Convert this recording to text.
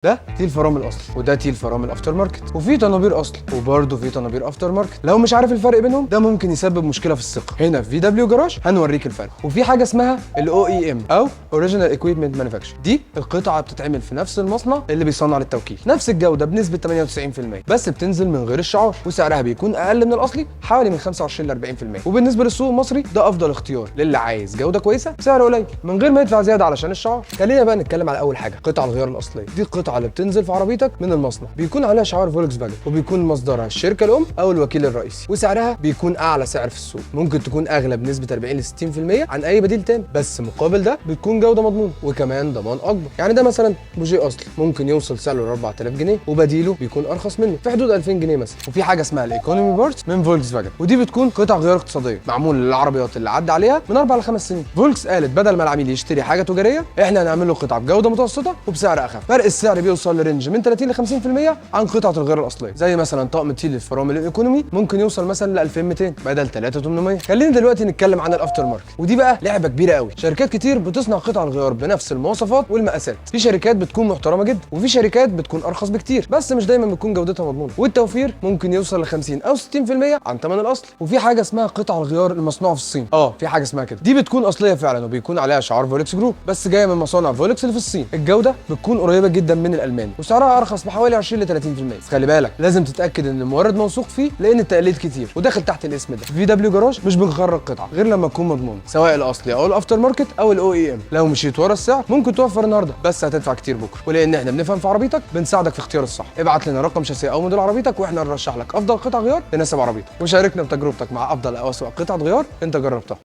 ده تيل فرامل اصلي وده تيل فرامل افتر ماركت، وفي طنابير اصلي وبرده في طنابير افتر ماركت. لو مش عارف الفرق بينهم ده ممكن يسبب مشكله في الثقه. هنا في دبليو جراج هنوريك الفرق. وفي حاجه اسمها الاو اي ام او اوريجينال ايكويبمنت مانيفاكتشر، دي القطعه بتتعمل في نفس المصنع اللي بيصنع للتوكيل، نفس الجوده بنسبه 98%، بس بتنزل من غير الشعار، وسعرها بيكون اقل من الاصلي حوالي من 25 ل 40%. وبالنسبه للسوق المصري ده افضل اختيار للي عايز جوده كويسه بسعر قليل من غير ما يدفع زياده علشان الشعار. خلينا بقى نتكلم على اول حاجه، قطع الغيار الاصليه. دي القطعه اللي بتنزل في عربيتك من المصنع، بيكون عليها شعار فولكس فاجن، وبيكون مصدرها الشركه الام او الوكيل الرئيسي، وسعرها بيكون اعلى سعر في السوق، ممكن تكون اغلى بنسبه 40 ل 60% عن اي بديل تاني، بس مقابل ده بتكون جوده مضمونه وكمان ضمان اكبر. يعني ده مثلا بوجيه اصلي ممكن يوصل سعره ل 4000 جنيه وبديله بيكون ارخص منه في حدود 2000 جنيه مثلا. وفي حاجه اسمها الايكونومي بارتس من فولكس فاجن، ودي بتكون قطع غيار اقتصاديه معمول للعربيات اللي عدى عليها من 4 ل 5 سنين. فولكس قالت بدل ما العميل يشتري حاجه تجاريه احنا هنعمل له قطعه بجوده متوسطه وبسعر اخف. فرق السعر بيوصل لرينج من 30 ل 50% عن قطعه الغيار الاصليه، زي مثلا طقم تيل الفرامل الايكونومي ممكن يوصل مثلا ل 2200 بدل 3800. خلينا دلوقتي نتكلم عن الافتر ماركت، ودي بقى لعبه كبيره قوي. شركات كتير بتصنع قطع الغيار بنفس المواصفات والمقاسات، في شركات بتكون محترمه جدا وفي شركات بتكون ارخص بكتير، بس مش دايما بتكون جودتها مضمونه، والتوفير ممكن يوصل ل 50 او 60% عن ثمن الاصلي. وفي حاجه اسمها قطع الغيار المصنوعه في الصين، في حاجه اسمها كده، دي بتكون اصليه فعلا وبيكون عليها شعار فولكس جروب، بس جايه من مصانع فولكس اللي في الصين. الجوده بتكون قريبه جدا من الالماني وسعرها ارخص بحوالي 20 ل 30%. بس خلي بالك لازم تتاكد ان المورد موثوق فيه، لان التقليد كتير وداخل تحت الاسم ده. في دبليو جراج مش بنخرج قطعه غير لما تكون مضمونه، سواء الاصلي او الافتر ماركت او الاو اي ام. لو مشيت ورا السعر ممكن توفر النهارده بس هتدفع كتير بكره، ولان احنا بنفهم في عربيتك بنساعدك في اختيار الصح. ابعت لنا رقم شاسيه او موديل عربيتك واحنا نرشح لك افضل قطع غيار تناسب عربيتك، وشاركنا بتجربتك مع افضل او اسوأ قطعه غيار انت جربتها.